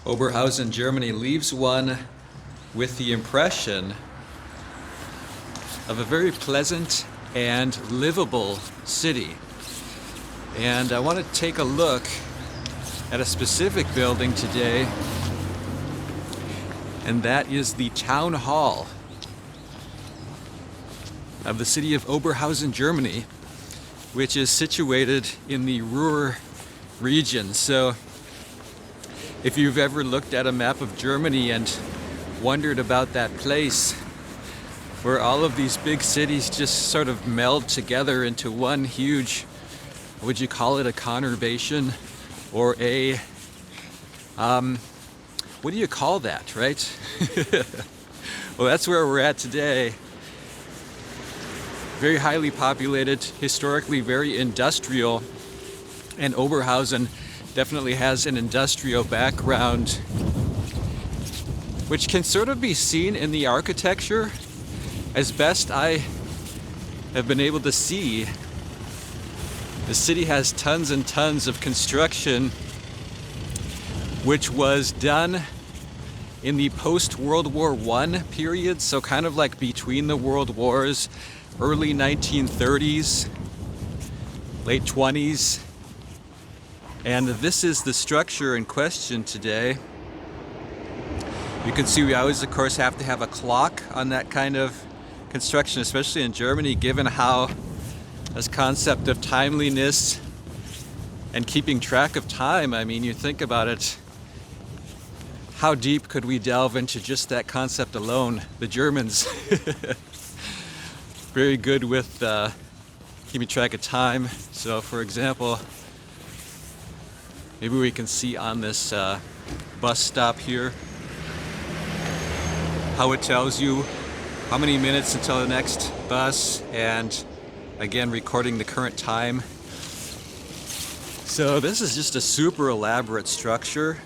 Oberhausen, Germany leaves one with the impression of a very pleasant and livable city. And I want to take a look at a specific building today, and that is the town hall of the city of Oberhausen, Germany, which is situated in the Ruhr region. So if you've ever looked at a map of Germany and wondered about that place where all of these big cities just sort of meld together into one huge, would you call it a conurbation or a, what do you call that, right? Well, that's where we're at today. Very highly populated, historically very industrial, and Oberhausen definitely has an industrial background, which can sort of be seen in the architecture. As best I have been able to see, the city has tons and tons of construction which was done in the post-World War I period, so kind of like between the world wars, early 1930s, late 20s. And this is the structure in question today. You can see we always, of course, have to have a clock on that kind of construction, especially in Germany, given how this concept of timeliness and keeping track of time, I mean, you think about it, how deep could we delve into just that concept alone? The Germans, very good with keeping track of time. So for example, maybe we can see on this bus stop here how it tells you how many minutes until the next bus, and again recording the current time. So this is just a super elaborate structure.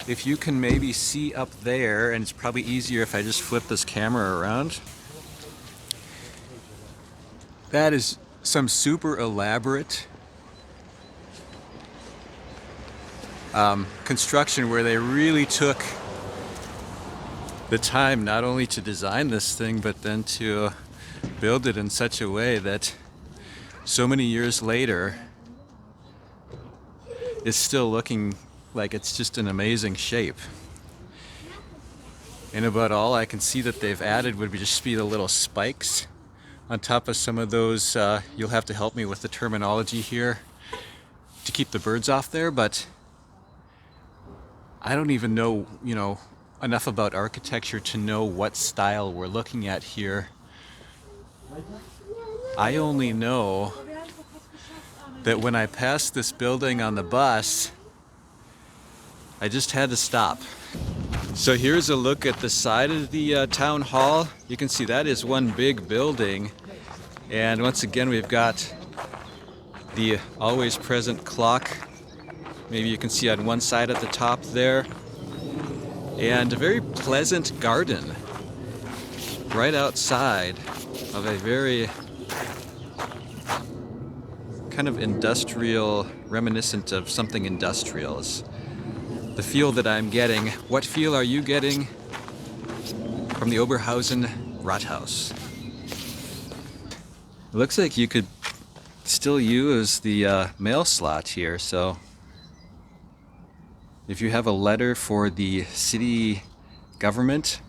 If you can maybe see up there, and it's probably easier if I just flip this camera around. That is some super elaborate construction where they really took the time not only to design this thing, but then to build it in such a way that so many years later it's still looking like it's just an amazing shape. And about all I can see that they've added would just be the little spikes on top of some of those. You'll have to help me with the terminology here to keep the birds off there, but I don't even know, enough about architecture to know what style we're looking at here. I only know that when I passed this building on the bus, I just had to stop. So here's a look at the side of the town hall. You can see that is one big building. And once again, we've got the always present clock. Maybe you can see on one side at the top there. And a very pleasant garden right outside of a very kind of industrial, reminiscent of something industrial is the feel that I'm getting. What feel are you getting from the Oberhausen Rathaus? It looks like you could still use the mail slot here, so if you have a letter for the city government,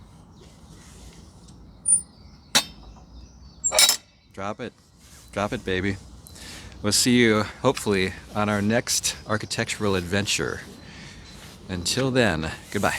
drop it, baby. We'll see you hopefully on our next architectural adventure. Until then, goodbye.